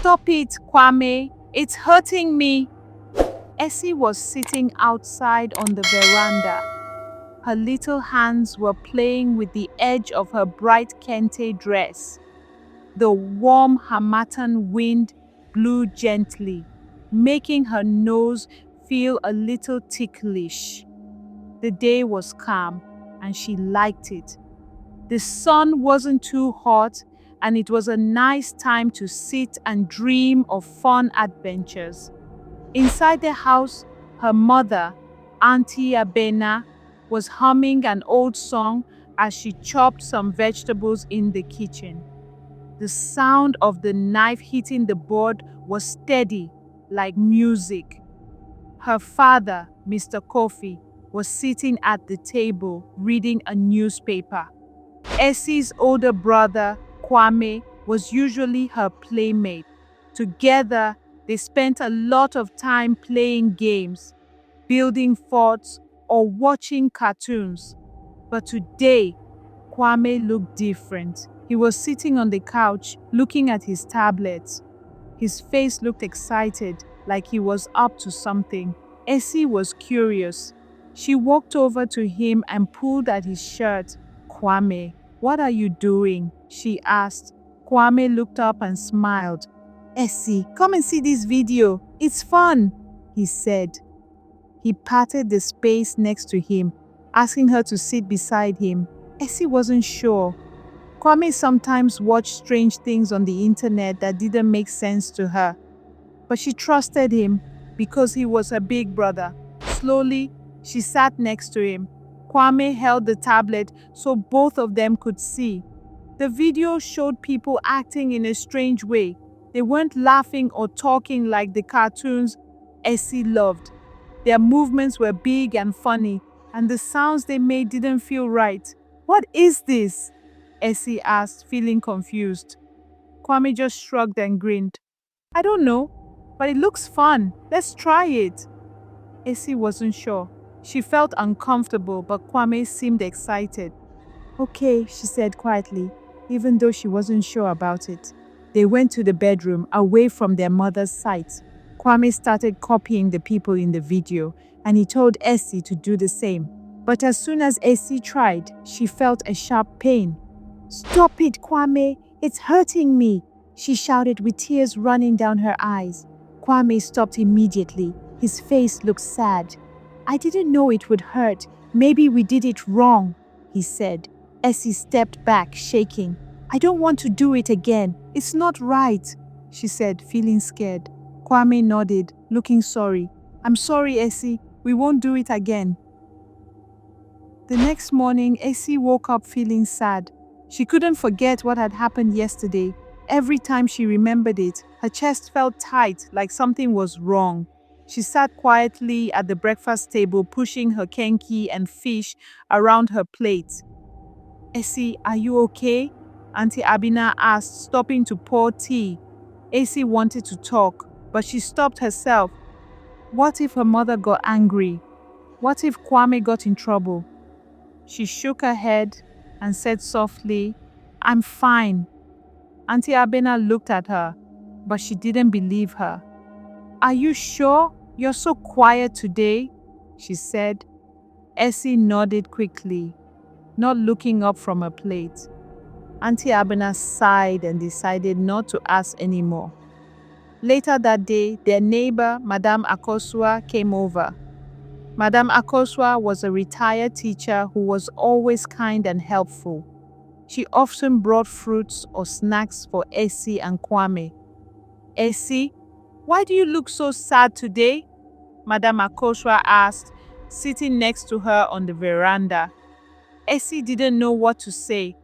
Stop it, Kwame. It's hurting me. Essie was sitting outside on the veranda. Her little hands were playing with the edge of her bright kente dress. The warm Hamatan wind blew gently, making her nose feel a little ticklish. The day was calm, and she liked it. The sun wasn't too hot, and it was a nice time to sit and dream of fun adventures. Inside the house, her mother, Auntie Abena, was humming an old song as she chopped some vegetables in the kitchen. The sound of the knife hitting the board was steady, like music. Her father, Mr. Kofi, was sitting at the table reading a newspaper. Essie's older brother, Kwame, was usually her playmate. Together, they spent a lot of time playing games, building forts, or watching cartoons. But today, Kwame looked different. He was sitting on the couch, looking at his tablet. His face looked excited, like he was up to something. Essie was curious. She walked over to him and pulled at his shirt. "Kwame, what are you doing?" she asked. Kwame looked up and smiled. "Essie, come and see this video. It's fun," he said. He patted the space next to him, asking her to sit beside him. Essie wasn't sure. Kwame sometimes watched strange things on the internet that didn't make sense to her. But she trusted him because he was her big brother. Slowly, she sat next to him. Kwame held the tablet so both of them could see. The video showed people acting in a strange way. They weren't laughing or talking like the cartoons Essie loved. Their movements were big and funny, and the sounds they made didn't feel right. "What is this?" Essie asked, feeling confused. Kwame just shrugged and grinned. "I don't know, but it looks fun. Let's try it." Essie wasn't sure. She felt uncomfortable, but Kwame seemed excited. "Okay," she said quietly, even though she wasn't sure about it. They went to the bedroom, away from their mother's sight. Kwame started copying the people in the video, and he told Essie to do the same. But as soon as Essie tried, she felt a sharp pain. "Stop it, Kwame! It's hurting me!" she shouted with tears running down her eyes. Kwame stopped immediately. His face looked sad. "I didn't know it would hurt. Maybe we did it wrong," he said. Essie stepped back, shaking. "I don't want to do it again. It's not right," she said, feeling scared. Kwame nodded, looking sorry. "I'm sorry, Essie. We won't do it again." The next morning, Essie woke up feeling sad. She couldn't forget what had happened yesterday. Every time she remembered it, her chest felt tight, like something was wrong. She sat quietly at the breakfast table, pushing her kenki and fish around her plate. "Essie, are you okay?" Auntie Abina asked, stopping to pour tea. Essie wanted to talk, but she stopped herself. What if her mother got angry? What if Kwame got in trouble? She shook her head and said softly, "I'm fine." Auntie Abena looked at her, but she didn't believe her. "Are you sure? You're so quiet today," she said. Essie nodded quickly, not looking up from her plate. Auntie Abena sighed and decided not to ask anymore. Later that day, their neighbor, Madame Akosua, came over. Madame Akosua was a retired teacher who was always kind and helpful. She often brought fruits or snacks for Essie and Kwame. "Essie, why do you look so sad today?" Madame Akosua asked, sitting next to her on the veranda. Essie didn't know what to say.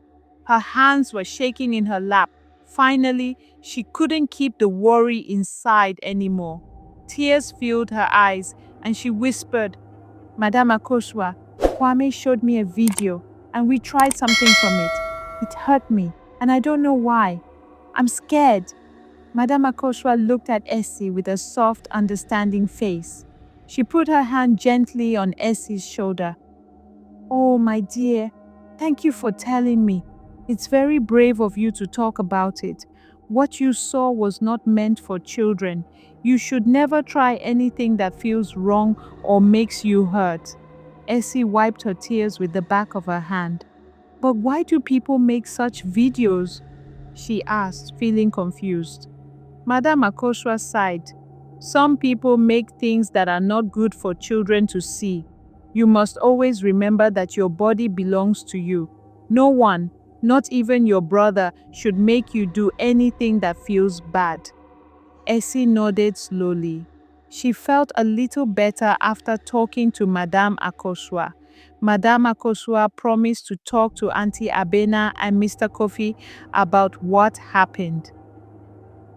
Her hands were shaking in her lap. Finally, she couldn't keep the worry inside anymore. Tears filled her eyes, and she whispered, "Madame Akosua, Kwame showed me a video, and we tried something from it. It hurt me, and I don't know why. I'm scared." Madame Akosua looked at Essie with a soft, understanding face. She put her hand gently on Essie's shoulder. "Oh, my dear, thank you for telling me. It's very brave of you to talk about it. What you saw was not meant for children. You should never try anything that feels wrong or makes you hurt. Essie wiped her tears with the back of her hand. But why do people make such videos? She asked, feeling confused. Madame Akoshwa sighed. Some people make things that are not good for children to see. You must always remember that your body belongs to you. No one, not even your brother, should make you do anything that feels bad. Essie nodded slowly. She felt a little better after talking to Madame Akoshwa. Madame Akoshwa promised to talk to Auntie Abena and Mr. Kofi about what happened.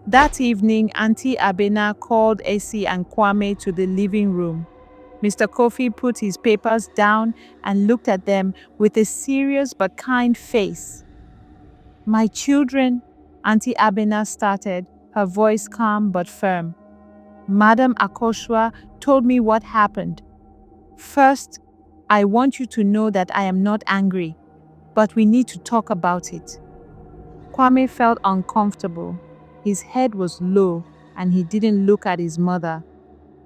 That evening, Auntie Abena called Essie and Kwame to the living room. Mr. Kofi put his papers down and looked at them with a serious but kind face. "My children," Auntie Abena started, her voice calm but firm. "Madam Akoshwa told me what happened. First, I want you to know that I am not angry, but we need to talk about it." Kwame felt uncomfortable. His head was low and he didn't look at his mother.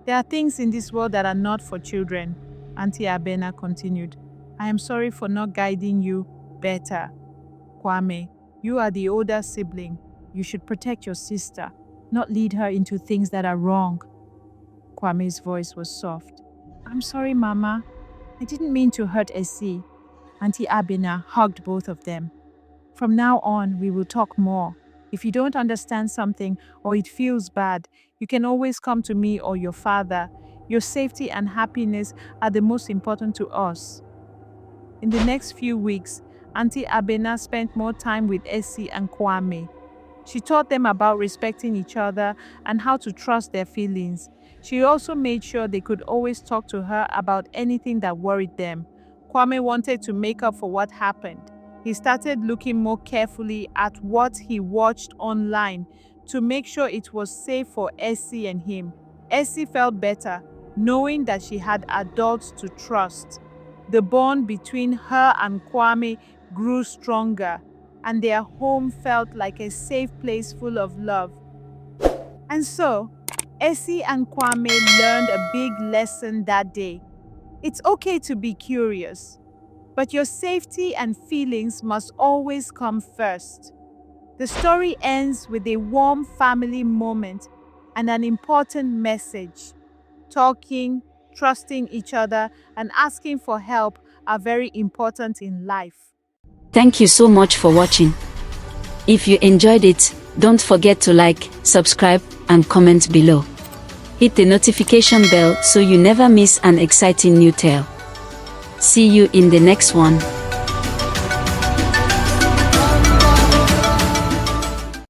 "There are things in this world that are not for children," Auntie Abena continued. "I am sorry for not guiding you better. Kwame, you are the older sibling. You should protect your sister, not lead her into things that are wrong." Kwame's voice was soft. "I'm sorry, Mama. I didn't mean to hurt Essie." Auntie Abena hugged both of them. "From now on, we will talk more. If you don't understand something or it feels bad, you can always come to me or your father. Your safety and happiness are the most important to us." In the next few weeks, Auntie Abena spent more time with Essie and Kwame. She taught them about respecting each other and how to trust their feelings. She also made sure they could always talk to her about anything that worried them. Kwame wanted to make up for what happened. He started looking more carefully at what he watched online to make sure it was safe for Essie and him. Essie felt better, knowing that she had adults to trust. The bond between her and Kwame grew stronger, and their home felt like a safe place full of love. And so, Essie and Kwame learned a big lesson that day. It's okay to be curious, but your safety and feelings must always come first. The story ends with a warm family moment and an important message. Talking, trusting each other, and asking for help are very important in life. Thank you so much for watching. If you enjoyed it, don't forget to like, subscribe, and comment below. Hit the notification bell so you never miss an exciting new tale. See you in the next one.